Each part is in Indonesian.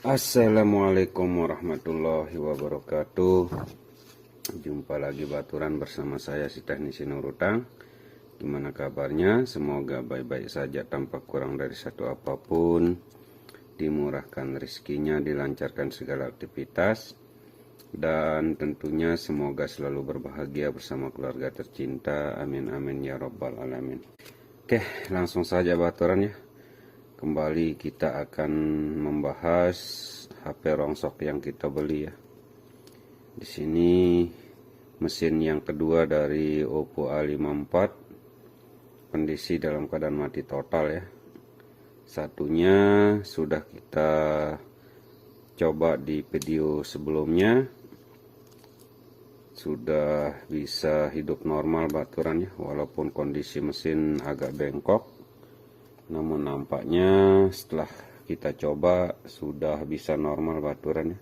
Assalamualaikum warahmatullahi wabarakatuh. Jumpa lagi baturan bersama saya si teknisi Nurutang. Gimana kabarnya? Semoga baik-baik saja tanpa kurang dari satu apapun. Dimurahkan rezekinya, dilancarkan segala aktivitas, dan tentunya semoga selalu berbahagia bersama keluarga tercinta. Amin amin ya robbal alamin. Oke, langsung saja baturan ya. Kembali kita akan membahas HP rongsok yang kita beli ya. Di sini mesin yang kedua dari Oppo A54, kondisi dalam keadaan mati total ya. Satunya sudah kita coba di video sebelumnya, sudah bisa hidup normal baturannya, walaupun kondisi mesin agak bengkok. Namun nampaknya setelah kita coba sudah bisa normal baturannya.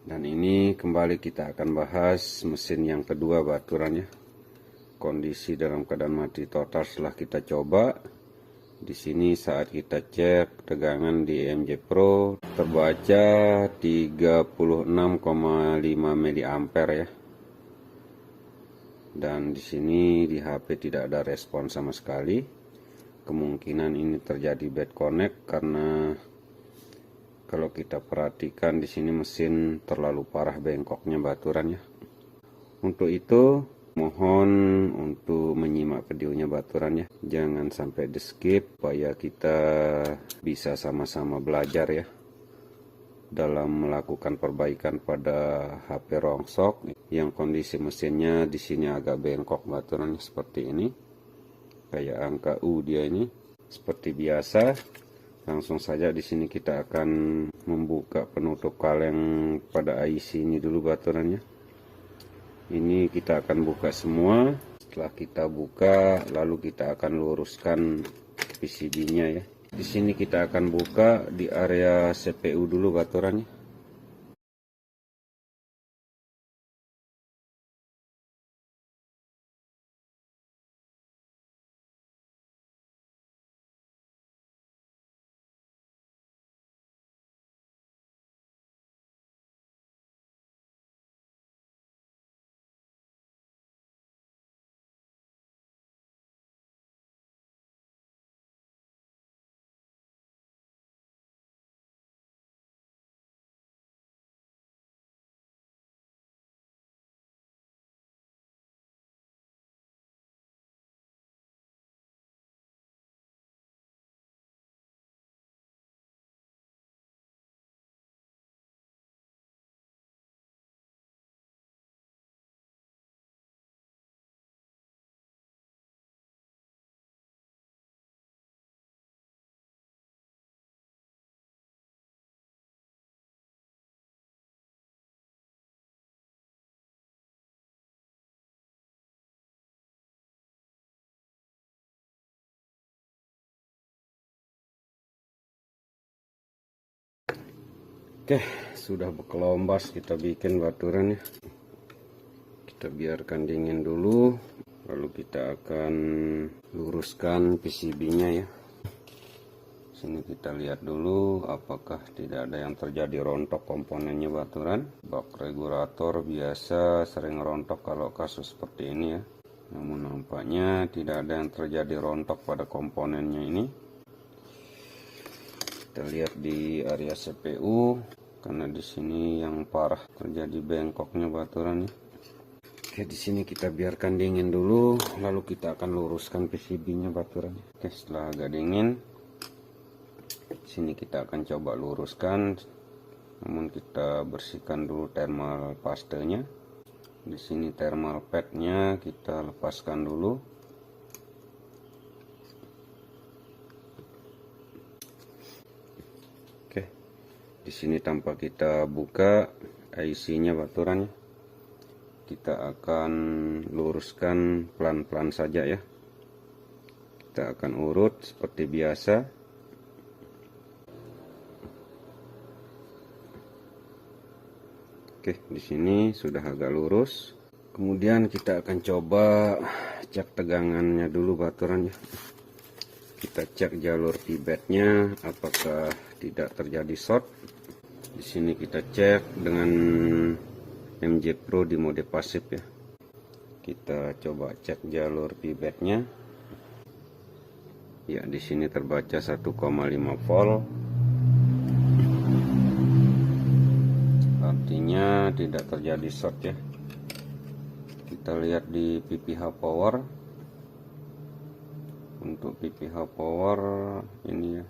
Dan ini kembali kita akan bahas mesin yang kedua baturannya. Kondisi dalam keadaan mati total setelah kita coba. Di sini saat kita cek tegangan di EMJ Pro terbaca 36,5 mA ya. Dan di sini di HP tidak ada respon sama sekali. Kemungkinan ini terjadi bad connect karena kalau kita perhatikan di sini mesin terlalu parah bengkoknya baturannya. Untuk itu mohon untuk menyimak videonya baturannya, jangan sampai di skip supaya kita bisa sama-sama belajar ya dalam melakukan perbaikan pada HP rongsok yang kondisi mesinnya di sini agak bengkok baturannya seperti ini. Kayak angka U dia ini. Seperti biasa, langsung saja di sini kita akan membuka penutup kaleng pada IC ini dulu baturannya. Ini kita akan buka semua. Setelah kita buka, lalu kita akan luruskan PCB-nya ya. Di sini kita akan buka di area CPU dulu baturannya. Oke, sudah berkelombas kita bikin baturannya. Kita biarkan dingin dulu, lalu kita akan luruskan PCB-nya ya. Sini kita lihat dulu apakah tidak ada yang terjadi rontok komponennya baturan. Bak regulator biasa sering rontok kalau kasus seperti ini ya. Namun nampaknya tidak ada yang terjadi rontok pada komponennya ini. Kita lihat di area CPU, karena di sini yang parah terjadi bengkoknya baturannya. Oke, di sini kita biarkan dingin dulu, lalu kita akan luruskan PCB-nya baturannya. Oke, setelah agak dingin, di sini kita akan coba luruskan. Namun kita bersihkan dulu thermal pastenya. Di sini thermal pad-nya kita lepaskan dulu. Di sini tanpa kita buka IC-nya baturannya, kita akan luruskan pelan-pelan saja ya. Kita akan urut seperti biasa. Oke, di sini sudah agak lurus. Kemudian kita akan coba cek tegangannya dulu baturannya. Kita cek jalur pivotnya apakah tidak terjadi short. Di sini kita cek dengan MJ Pro di mode pasif ya. Kita coba cek jalur pivotnya. Ya, di sini terbaca 1,5 volt. Artinya tidak terjadi short ya. Kita lihat di PPH power. Untuk PPH power ini ya.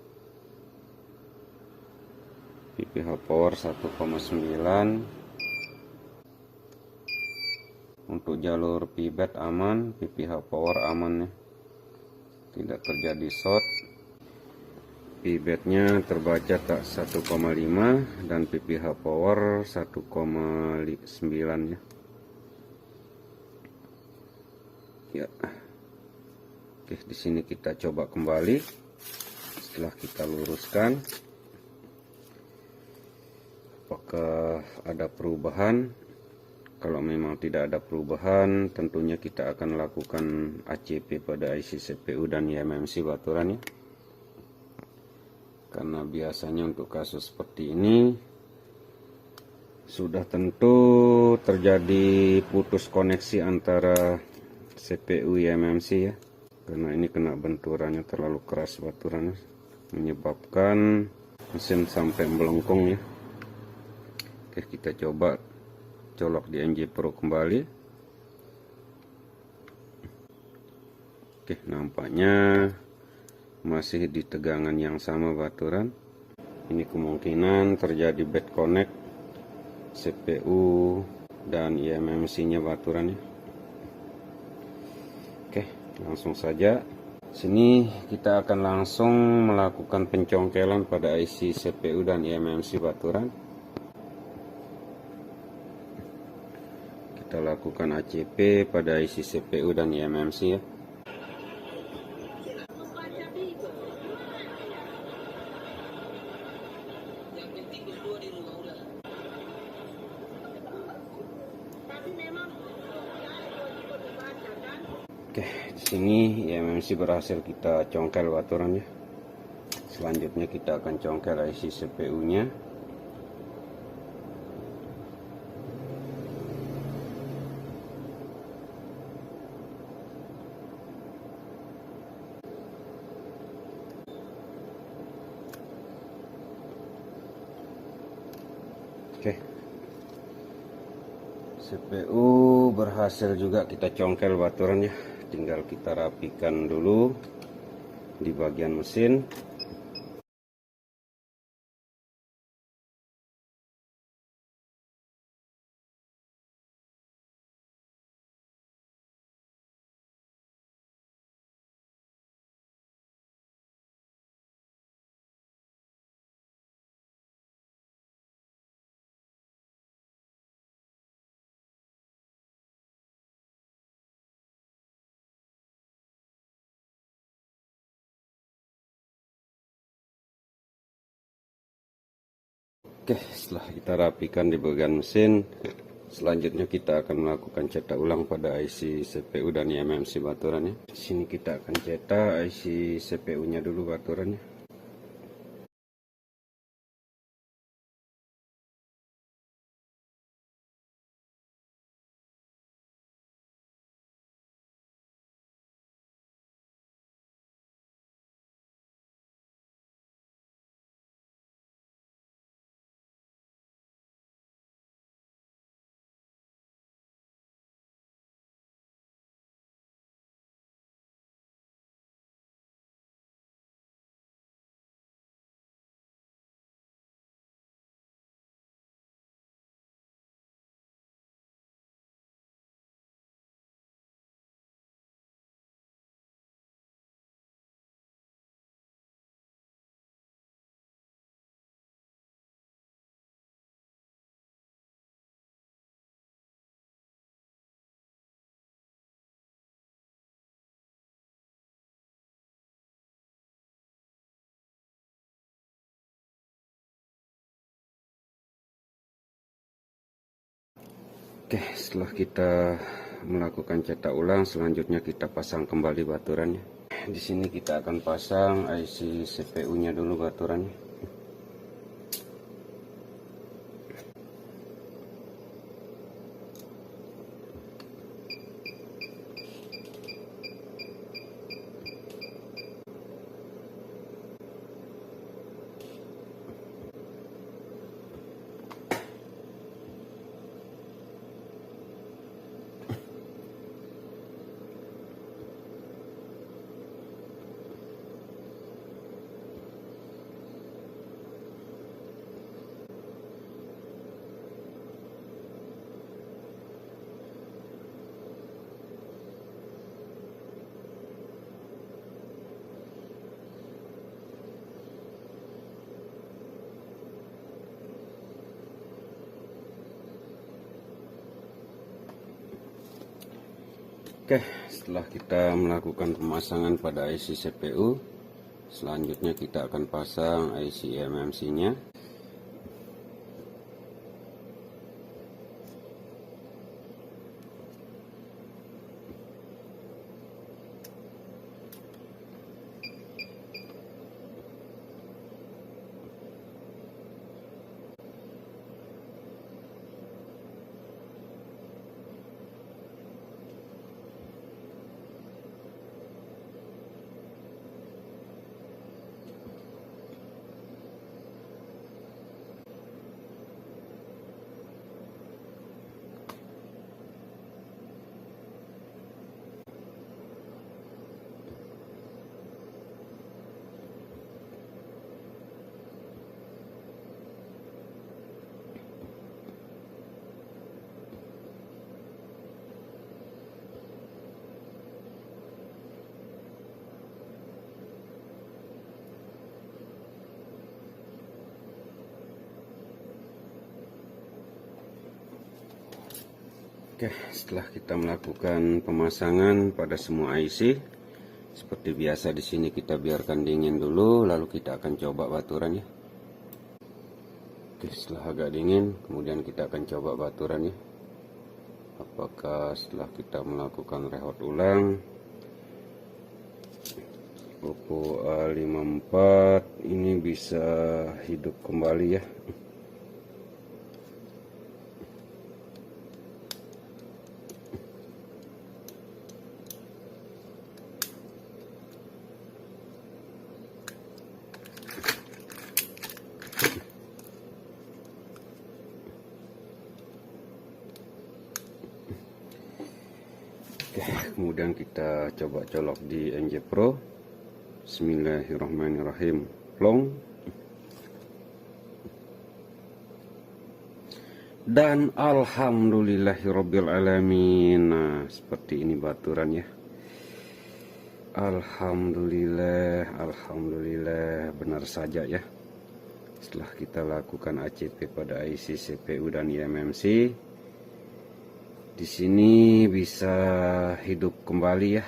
PPH power 1,9. Untuk jalur pivot aman, PPH power aman ya. Tidak terjadi short. Pivotnya terbaca tak 1,5 dan PPH power 1,9 ya. Ya. Oke, di sini kita coba kembali. Setelah kita luruskan, apakah ada perubahan? Kalau memang tidak ada perubahan, tentunya kita akan lakukan ACP pada IC CPU dan eMMC baturan ya. Karena biasanya untuk kasus seperti ini sudah tentu terjadi putus koneksi antara CPU eMMC ya. Karena ini kena benturannya terlalu keras baturannya, menyebabkan mesin sampai melengkung ya. Oke, kita coba colok di MJ Pro kembali. Oke, nampaknya masih di tegangan yang sama baturan. Ini kemungkinan terjadi bad connect CPU dan eMMC nya baturan ya. Oke, langsung saja. Sini kita akan langsung melakukan pencongkelan pada IC CPU dan eMMC baturan. Kita lakukan ACP pada IC CPU dan eMMC ya. Oke, di sini eMMC berhasil kita congkel baturannya. Selanjutnya kita akan congkel IC CPU-nya. Oke, CPU berhasil juga kita congkel baturannya. Tinggal kita rapikan dulu di bagian mesin. Oke, setelah kita rapikan di bagian mesin, selanjutnya kita akan melakukan cetak ulang pada IC CPU dan eMMC baturannya. Di sini kita akan cetak IC CPU-nya dulu baturannya. Oke, setelah kita melakukan cetak ulang, selanjutnya kita pasang kembali baturannya. Di sini kita akan pasang IC CPU-nya dulu baturannya. Oke, setelah kita melakukan pemasangan pada IC CPU, selanjutnya kita akan pasang IC eMMC-nya. Oke, setelah kita melakukan pemasangan pada semua IC, seperti biasa di sini kita biarkan dingin dulu, lalu kita akan coba baturannya. Oke, setelah agak dingin, kemudian kita akan coba baturannya. Apakah setelah kita melakukan reload ulang, Oppo A54 ini bisa hidup kembali ya. Kemudian kita coba colok di NJ Pro. Bismillahirrahmanirrahim. Plong. Dan alhamdulillahirabbil alamin. Nah, seperti ini baturannya. Alhamdulillah, benar saja ya. Setelah kita lakukan ACP pada IC CPU dan eMMC, di sini bisa hidup kembali ya.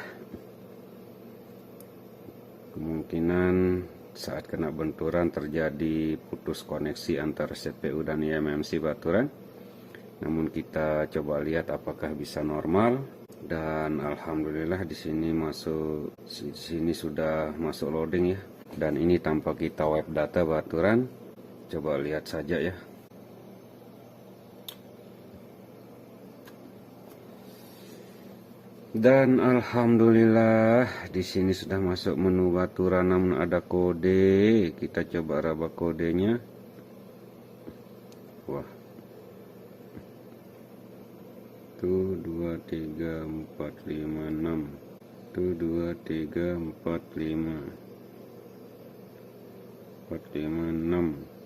Kemungkinan saat kena benturan terjadi putus koneksi antara CPU dan eMMC baturan. Namun kita coba lihat apakah bisa normal, dan alhamdulillah di sini sudah masuk loading ya. Dan ini tanpa kita wipe data baturan. Coba lihat saja ya. Dan alhamdulillah di sini sudah masuk menu baturan, namun ada kode. Kita coba raba kodenya. Wah. 1 2 3 4 5 6. 1 2 3 4 5. 4 5 6.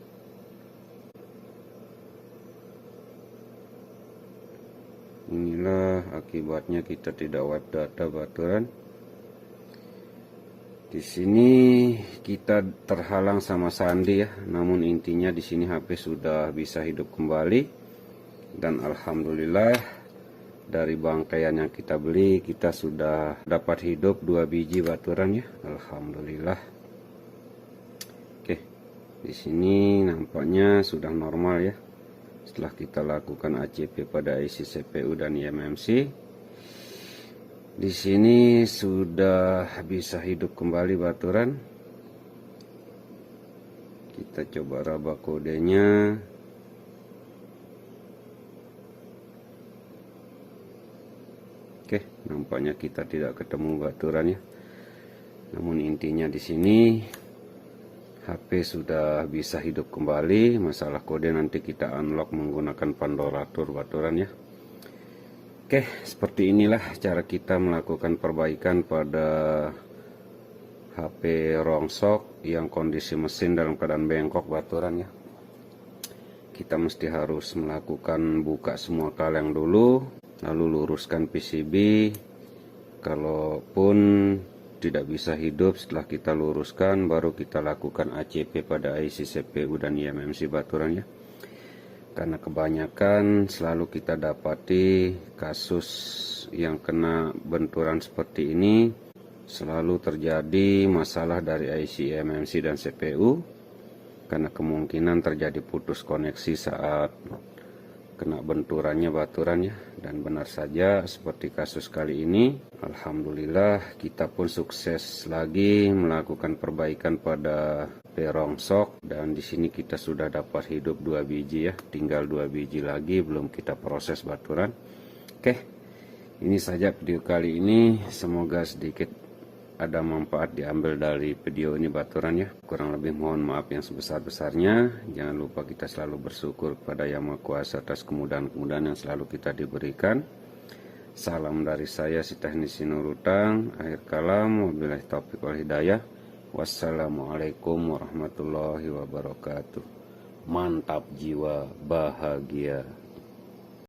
Inilah akibatnya kita tidak wipe data baturan. Di sini kita terhalang sama sandi ya. Namun intinya di sini HP sudah bisa hidup kembali. Dan alhamdulillah dari bangkaian yang kita beli kita sudah dapat hidup 2 biji baturan ya. Alhamdulillah. Oke. Di sini nampaknya sudah normal ya. Setelah kita lakukan ACP pada IC CPU dan eMMC, di sini sudah bisa hidup kembali baturan. Kita coba raba kodenya. Oke, nampaknya kita tidak ketemu baturannya. Namun intinya di sini HP sudah bisa hidup kembali. Masalah kode nanti kita unlock menggunakan Pandorator baturan ya. Oke, seperti inilah cara kita melakukan perbaikan pada HP rongsok yang kondisi mesin dalam keadaan bengkok baturan ya. Kita mesti harus melakukan buka semua kaleng dulu, lalu luruskan PCB. Kalaupun tidak bisa hidup, setelah kita luruskan baru kita lakukan ACP pada IC CPU dan eMMC baturan ya. karena kebanyakan selalu kita dapati kasus yang kena benturan seperti ini selalu terjadi masalah dari IC, eMMC dan CPU, karena kemungkinan terjadi putus koneksi saat kena benturannya baturannya. Dan benar saja seperti kasus kali ini, alhamdulillah kita pun sukses lagi melakukan perbaikan pada perongsok, dan di sini kita sudah dapat hidup 2 biji ya, tinggal 2 biji lagi belum kita proses baturan. Oke, ini saja video kali ini, semoga sedikit ada manfaat diambil dari video ini baturannya. Kurang lebih mohon maaf yang sebesar-besarnya. Jangan lupa kita selalu bersyukur kepada Yang Maha Kuasa atas kemudahan-kemudahan yang selalu kita diberikan. Salam dari saya, si teknisi Nurutang. Akhir kalam, wabillahi taufiq wal hidayah. Wassalamualaikum warahmatullahi wabarakatuh. Mantap jiwa, bahagia.